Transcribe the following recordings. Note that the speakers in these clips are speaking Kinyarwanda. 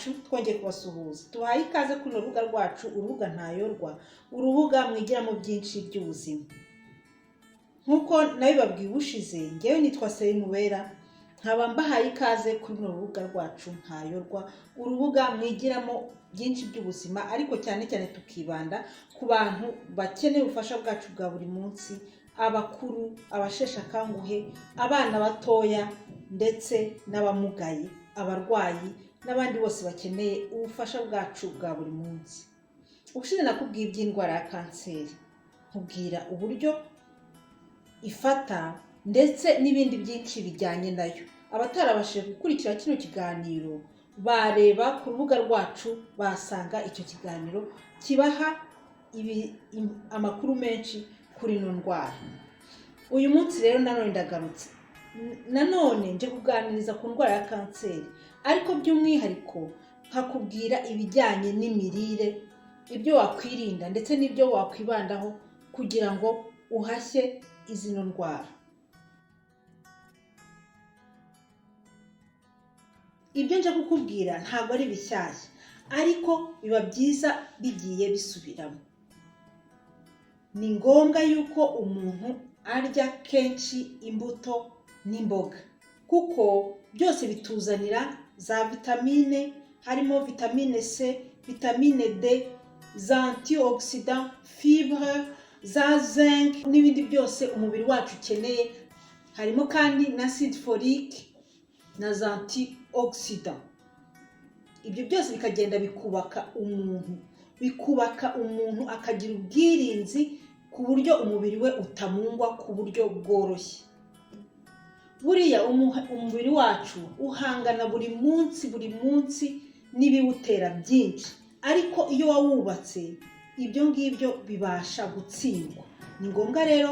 bacu twongeye kubasuhuza. Tubahaye ikaze kuri urubuga rwacu, urubuga ntayorwa, urubuga mwigiramo byinshi by'ubuzima. Nkuko nabibabwiye ubushize, ngewe nitwa Céline Uwera, nkaba mbahaye ikaze kuri urubuga rwacu ntayorwa, urubuga mwigiramo byinshi by'ubuzima, ariko cyane cyane tukibanda ku bantu bakeneye ubufasha bwacu bwa buri munsi, abakuru, abasheshe akanguhe, abana batoya ndetse n'abamugaye, abarwayi n'abandi bose bakeneye ubufasha bwacu bwa buri munsi. Ubushize nakubwiye iby'indwara ya kanseri, nkubwira uburyo ifata ndetse n'ibindi byinshi bijyanye nayo. Abatarabashije gukurikira kino kiganiro bareba ku rubuga rwacu, basanga icyo kiganiro kibaha amakuru menshi kuri ino ndwara. Uyu munsi rero nanone ndagarutse, nanone nje kuganiriza ku ndwara ya kanseri, ariko by'umwihariko nkakubwira ibijyanye n'imirire, ibyo wakwirinda ndetse n'ibyo wakwibandaho kugira ngo uhashye izino ndwara. Ibyo nje kukubwira ntabwo ari bishyashya, ariko biba byiza bigiye bisubiramo. Ni ngombwa yuko umuntu arya kenshi imbuto n'imboga, kuko byose bituzanira za vitamine, harimo vitamine C, vitamine D, za antioxidants, fibre, za zinc n'ibindi byose umubiri wacu ukeneye. Harimo kandi na acide folique na za antioxidants. Ibyo byose bikagenda bikubaka umuntu akagira ubwirinzi ku buryo umubiri we utamungwa ku buryo bworoshye. Buriya umubiri wacu uhangana buri munsi n'ibiwutera byinshi, ariko iyo wawubatse ibyo ngibyo bibasha gutsindwa. Ni ngombwa rero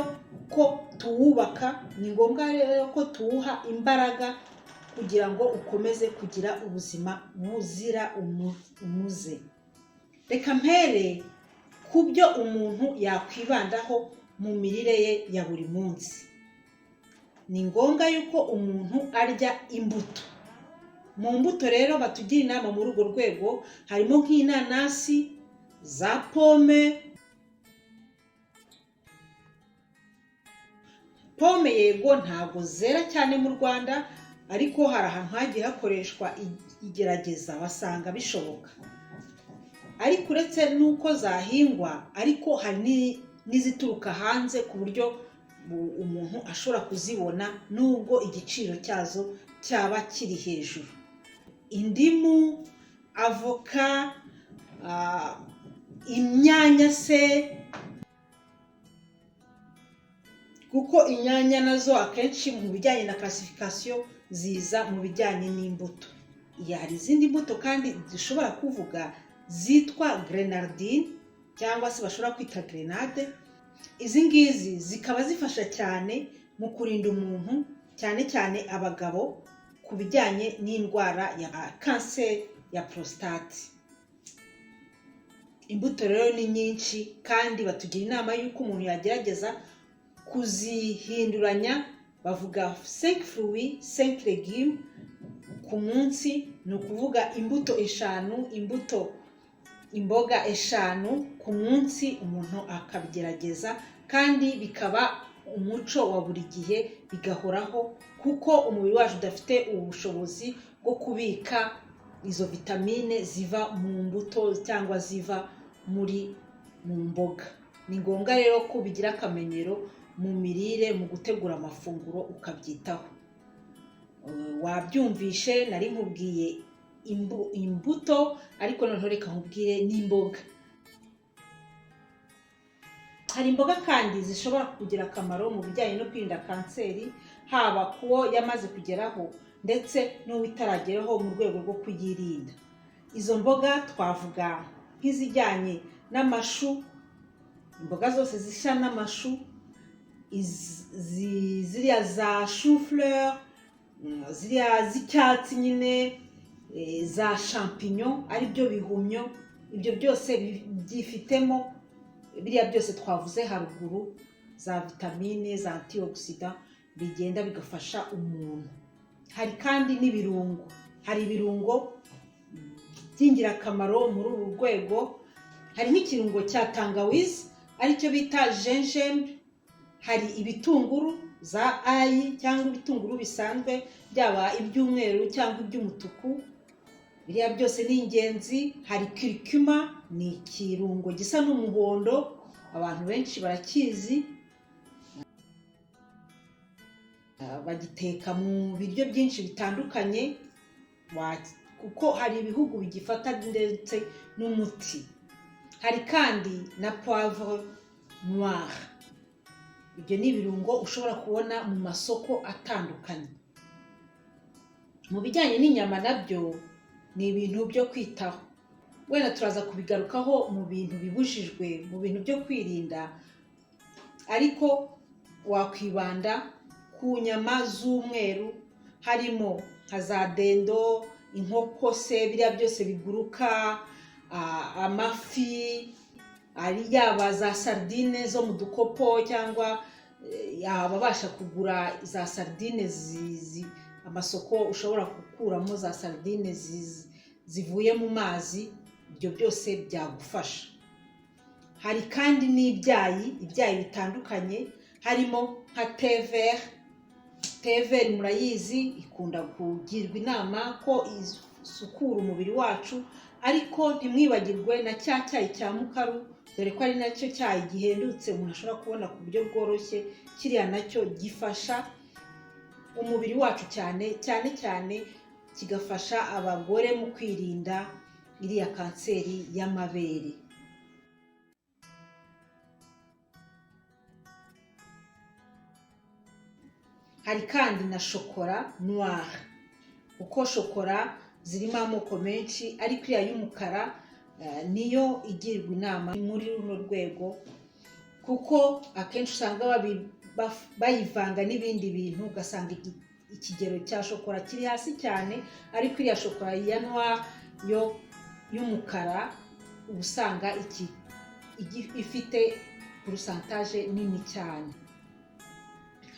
ko tuwubaka, ni ngombwa rero ko tuwuha imbaraga kugira ngo ukomeze kugira ubuzima buzira umuze. Reka mpere ku byo umuntu yakwibandaho mu mirire ye ya buri munsi. Ni ngombwa yuko umuntu arya imbuto. Mu mbuto rero batugira inama muri urwo rwego harimo nk'inanasi, za pome. Pome yego ntabwo zera cyane mu Rwanda, ariko hari ahantu hagiye hakoreshwa igerageza basanga bishoboka. Ariko uretse nuko zahingwa, ariko hari n'izituruka hanze ku buryo umuntu ashobora kuzibona nubwo igiciro cyazo cyaba kiri hejuru. Indimu, avoka, inyanya se, kuko inyanya nazo akenshi mu bijyanye na classification ziza mu bijyanye n'imbuto. Hari izindi mbuto kandi zishobora kuvuga zitwa grenadine cyangwa se bashobora kwita grenade. Izi ngizi zikaba zifasha cyane mu kurinda umuntu, cyane cyane abagabo, ku bijyanye n'indwara ya kanseri ya prostate. Imbuto rero ni nyinshi kandi batugira inama y'uko umuntu yagerageza kuzihinduranya. Bavuga 5 fruits 5 légumes ku munsi, ni ukuvuga imbuto 5, imboga 5 ku munsi. Umuntu akabigerageza kandi bikaba umuco wa buri gihe, bigahoraho, kuko umubiri wacu udafite ubushobozi bwo kubika izo vitamine ziva mu mbuto cyangwa ziva mu mboga. Ni ngombwa rero ko bigira akamenyero mu mirire, mu gutegura amafunguro ukabyitaho. Wabyumvishe nari nkubwiye imbuto, ariko noneho reka nkubwire n'imboga. Hari imboga kandi zishobora kugira akamaro mu bijyanye no kwirinda kanseri, haba kuwo yamaze kugeraho ndetse n'uwitarageraho mu rwego rwo kuyirinda. Izo mboga twavuga nk'izijyanye n'amashu, imboga zose zishya n'amashu, ziriya za chou-fleur, ziriya z'icyatsi nyine, za champignon ari byo bihumyo. Ibyo byose byifitemo biriya byose twavuze haruguru, za vitamine, za antioxidants, bigenda bigafasha umuntu. Hari kandi n'ibirungo. Hari ibirungo by'ingirakamaro muri uru rwego. Hari nk'ikirungo cya tangawizi aricyo bita gingembre, hari ibitunguru za ayi cyangwa ibitunguru bisanzwe byaba iby'umweru cyangwa iby'umutuku, biriya byose ni ingenzi. Hari curcuma, ni ikirungo gisa n'umuhondo, abantu benshi barakizi, bagiteka mu biryo byinshi bitandukanye kuko hari ibihugu bigifata ndetse n'umuti. Hari kandi na poivre noire, ibyo ni ibirungo ushobora kubona mu masoko atandukanye. Mu bijyanye n'inyama nabyo ni ibintu byo kwitaho, wenda turaza kubigarukaho mu bintu bibujijwe, mu bintu byo kwirinda, ariko wakwibanda ku nyama z'umweru, harimo nka za dendo, inkoko se, biriya byose biguruka, amafi, ari yaba za sardine zo mu dukopo cyangwa ababasha kugura za sardine amasoko ushobora gukuramo za sardine zivuye mu mazi, ibyo byose byagufasha. Hari kandi n'ibyayi bitandukanye, harimo nka teveri murayizi, ikunda kugirwa inama ko isukura umubiri wacu, ariko ntimwibagirwe na cya cyayi cya mukaru, dore ko ari nacyo cyayi gihendutse umuntu ashobora kubona ku buryo bworoshye. Kiriya nacyo gifasha umubiri wacu cyane cyane, kigafasha abagore mu kwirinda iriya kanseri y'amabere. Hari kandi na shokora noire, uko shokora zirimo amoko menshi, ariko iriya y'umukara niyo igirwa inama muri runo rwego, kuko akenshi usanga bayivanga n'ibindi bintu, ugasanga ikigero cya shokora kiri hasi cyane, ariko iriya shokora ya noire yo y'umukara uba usanga ifite pourcentage nini cyane.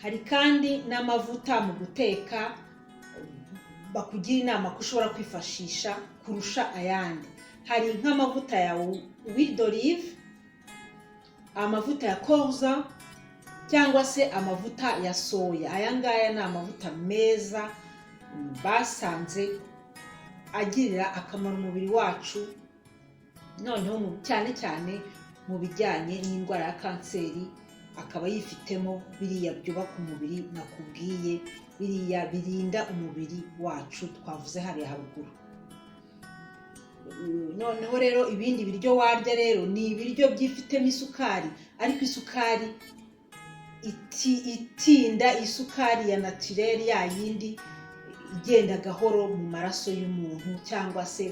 Hari kandi n'amavuta mu guteka bakugira inama ko ushobora kwifashisha kurusha ayandi. Hari nk'amavuta ya huile d'olive, amavuta ya colza, cyangwa se amavuta ya soya. Aya ngaya ni amavuta meza basanze agirira akamaro umubiri wacu, noneho cyane mu bijyanye n'indwara ya kanseri, akaba yifitemo biriya byubaka umubiri nakubwiye, biriya birinda umubiri wacu twavuze hariya haruguru. Noneho rero ibindi biryo warya rero ni ibiryo byifitemo isukari, ariko isukari itinda, isukari ya naturelle, ya yindi igenda gahoro mu maraso y'umuntu, cyangwa se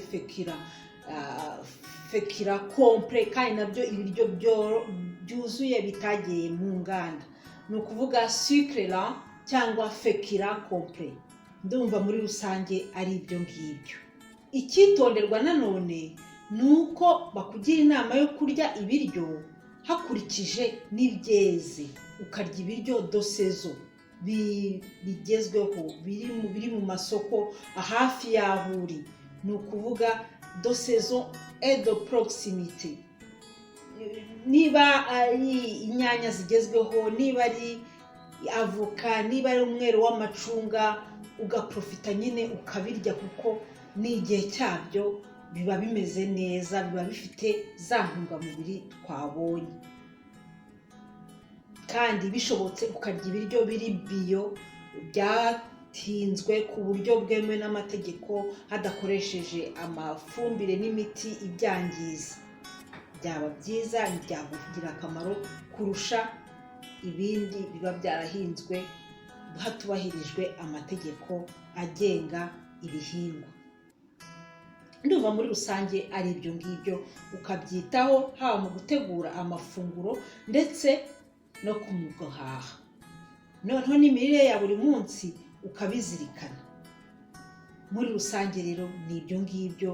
fekira complet, kandi nabyo ibiryo byuzuye bitagiye mu nganda, ni ukuvuga sucre lent cyangwa fekira complet. Ndumva muri rusange ari ibyo ngibyo. Icyitonderwa nanone ni uko bakugira inama yo kurya ibiryo hakurikije n'ibyeze, ukarya ibiryo dosezo bigezweho, biri mu masoko hafi y'aho uri, ni ukuvuga dosezo et de proximité. Niba ari inyanya zigezweho, niba ari avoka, niba ari umwero w'amacunga, ugaprofita nyine ukabirya, kuko n'igihe cyabyo biba bimeze neza, biba bifite za ntungamubiri twabonye. Kandi bishobotse ukarya ibiryo biri bio, byatinzwe ku buryo bwemewe n'amategeko, hadakoresheje amafumbire n'imiti ibyangiza. Byaba byiza, byakugira akamaro kurusha ibindi biba byarahinzwe hatubahirijwe amategeko agenga ibihingwa. Ndumva muri rusange ari ibyo ngibyo, ukabyitaho haba mu gutegura amafunguro ndetse no kumugahaha. Noneho n'imirire ya buri munsi ukabizirikana. Muri rusange rero ni ibyo ngibyo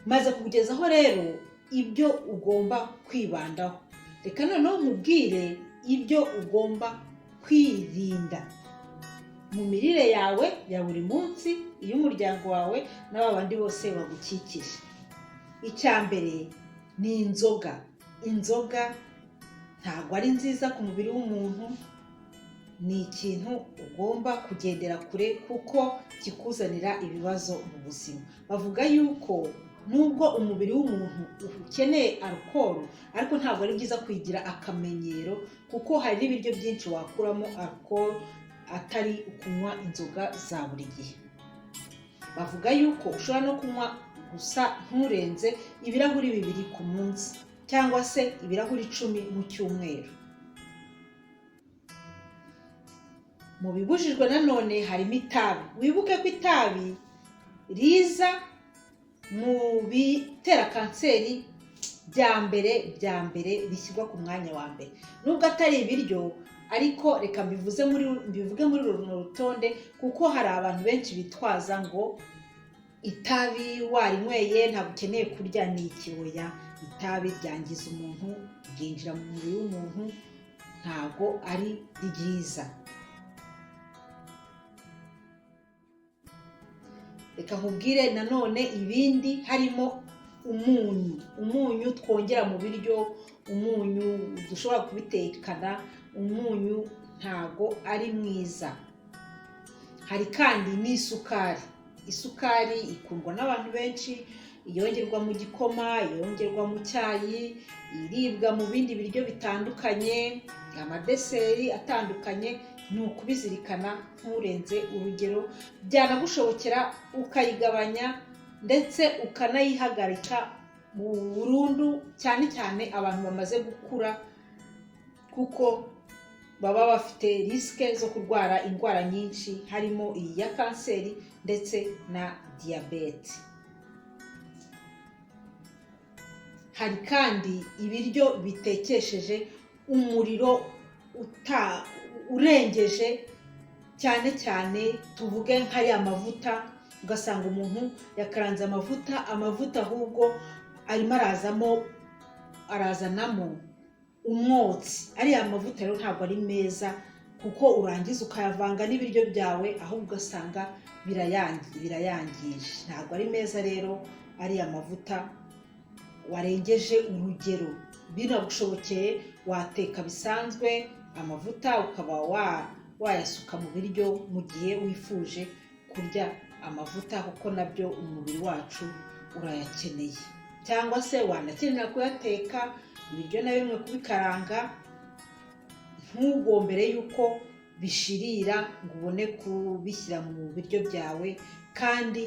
maze kukugezaho rero ibyo ugomba kwibandaho. Reka noneho nkubwire ibyo ugomba kwirinda mu mirire yawe ya buri munsi, iy'umuryango wawe n'abandi bose bagukikije. icya mbere ni inzoga. Inzoga ntabwo ari nziza ku mubiri w'umuntu, ni ikintu ugomba kugendera kure kuko kikuzanira ibibazo mu buzima. Bavuga yuko nubwo umubiri w'umuntu ukeneye alcohol, ariko ntabwo ari byiza kuyigira akamenyero kuko hari n'ibiryo byinshi wakuramo alcohol atari ukunywa inzoga za buri gihe. Bavuga yuko ushobora no kunywa gusa nturenze ibirahuri 2 ku munsi cyangwa se ibirahuri 10 mu cyumweru. Mu bibujijwe nanone harimo itabi. Wibuke ko itabi riza mu bitera kanseri bya mbere bishyirwa ku mwanya wa mbere. Nubwo atari ibiryo, ariko reka mbivuge muri runo rutonde kuko hari abantu benshi bitwaza ngo itabi warinyweye ntabwo ukeneye kurya. Ni ikiyoya. Itabi ryangiza umuntu, ryinjira mu mubiri w'umuntu, ntabwo ari ryiza. Reka nkubwire nanone ibindi, harimo umunyu twongera mu biryo, umunyu dushobora kubitekana, umunyu ntago ari mwiza. Hari kandi n'isukari. Isukari ikundwa n'abantu benshi, yongerwa mu gikoma, yongerwa mu cyayi, iribwa mu bindi biryo bitandukanye, amadeseri atandukanye. Ni ukubizirikana nturenze urugero. Byanagushobokera ukayigabanya ndetse ukanayihagarika burundu, cyane cyane abantu bamaze gukura kuko baba bafite risike zo kurwara indwara nyinshi, harimo iyi ya kanseri ndetse na diyabete. Hari kandi ibiryo bitekesheje umuriro urengeje, cyane cyane tuvuge nk'aya mavuta. Ugasanga umuntu yakaranze amavuta ahubwo arimo arazanamo umwotsi. Ariya mavuta rero ntabwo ari meza kuko urangiza ukayavanga n'ibiryo byawe, ahubwo ugasanga birayangije. Ntabwo ari meza rero ariya mavuta warengeje urugero. Binagushobokeye wateka bisanzwe amavuta ukaba wayasuka mu biryo mu gihe wifuje kurya amavuta, kuko nabyo umubiri wacu urayakeneye. Cyangwa se wanakenera kuyateka ibiryo na bimwe kubikaranga, ntugombere yuko bishirira ngo ubone kubishyira mu biryo byawe, kandi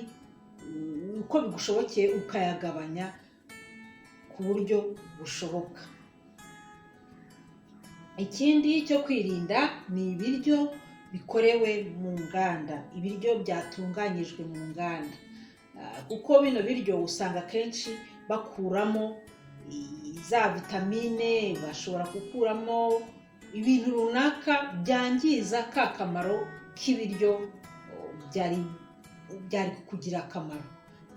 uko bigushobokeye ukayagabanya ku buryo bushoboka. Ikindi cyo kwirinda ni ibiryo bikorewe mu nganda, ibiryo byatunganyijwe mu nganda, kuko bino biryo usanga kenshi bakuramo za vitamine, bashobora gukuramo ibintu runaka byangiza ka kamaro k'ibiryo byari kugira akamaro,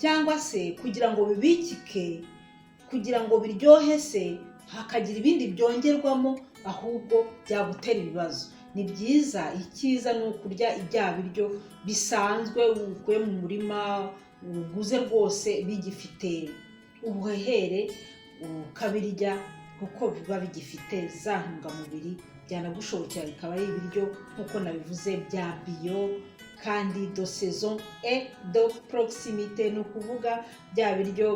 cyangwa se kugira ngo bibikike, kugira ngo biryohe se hakagira ibindi byongerwamo, ahubwo byagutera ibibazo. Ni byiza, icyiza ni ukurya ibya biryo bisanzwe ukuye mu murima, uguze rwose bigifite ubuhehere, ukabirya kuko biba bigifite za ntungamubiri. Byanagushobokera bikaba ari ibiryo nk'uko nabivuze bya bio kandi de saison et de proximité. Ni ukuvuga bya biryo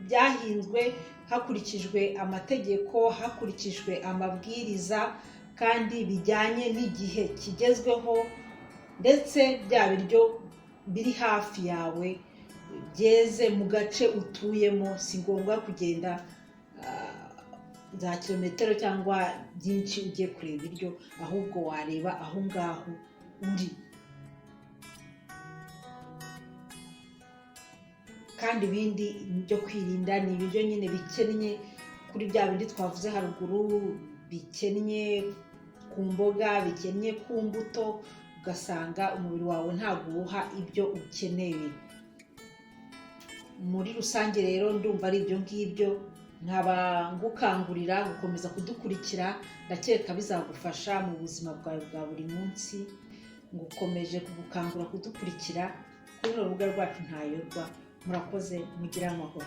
byahinzwe hakurikijwe amategeko, hakurikijwe amabwiriza, kandi bijyanye n'igihe kigezweho, ndetse bya biryo biri hafi yawe, byeze mu gace utuyemo. Si ngombwa kugenda za kilometero cyangwa byinshi ugiye kureba ibiryo, ahubwo wareba aho ngaho uri. Kandi ibindi byo kwirinda ni ibiryo nyine bikennye kuri bya bindi twavuze haruguru, bikennye ku mboga, bikennye ku mbuto, ugasanga umubiri wawe ntabwo uwuha ibyo ukeneye. Muri rusange rero ndumva ari ibyo ngibyo, nkaba ngukangurira gukomeza kudukurikira. Ndakeka bizagufasha mu buzima bwawe bwa buri munsi. Ngukomeje kugukangura kudukurikira kuri Urubuga rwacu ntayorwa, murakoze, mugire amahoro.